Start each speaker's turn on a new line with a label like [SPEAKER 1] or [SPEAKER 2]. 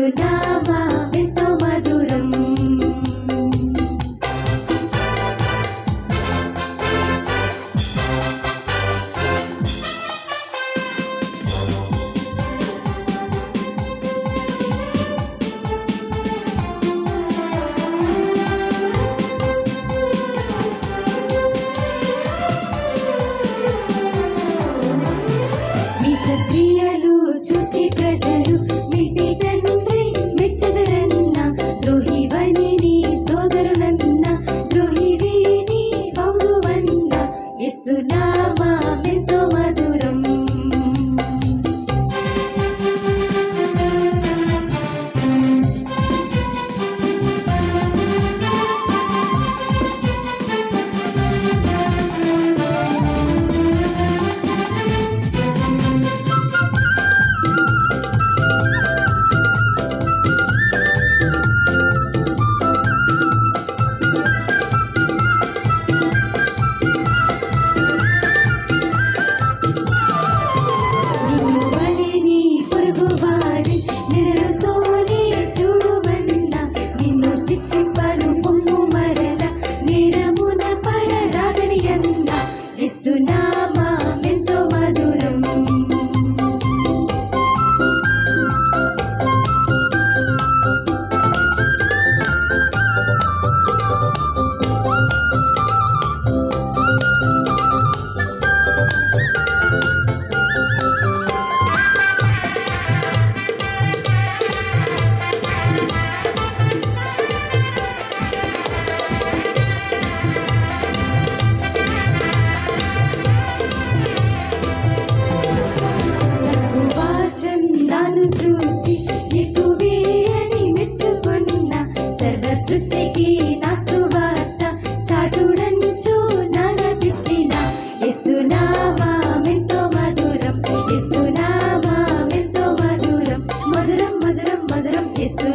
[SPEAKER 1] యేసునామమెంతో మధురం. మీ సత్క్రియలు చూచి ప్రజలు మిటి తండ్రి మెచ్చదరన్న, ద్రోహివని నీ సోదరునన్న, ద్రోహివి నీ పౌరువన్న, యేసునామమెంతో మధురం. నిన్ను వలె నీ పొరుగువాడి నెరతోనే చూడుమన్న, నిన్ను శిక్షింపను పొమ్ము మరల, నేరమున పడరాదని అన్న, యేసునామమెంతో మధురం. వాచందాను చూచి ఎక్కువే అని మెచ్చుకున్న, సర్వ సృష్టికి నా సువార్త చాటుడంచు నానతిచ్చిన, యేసునామమెంతో మధురం, యేసునామమెంతో మధురం, మధురం మధురం మధురం, యేసు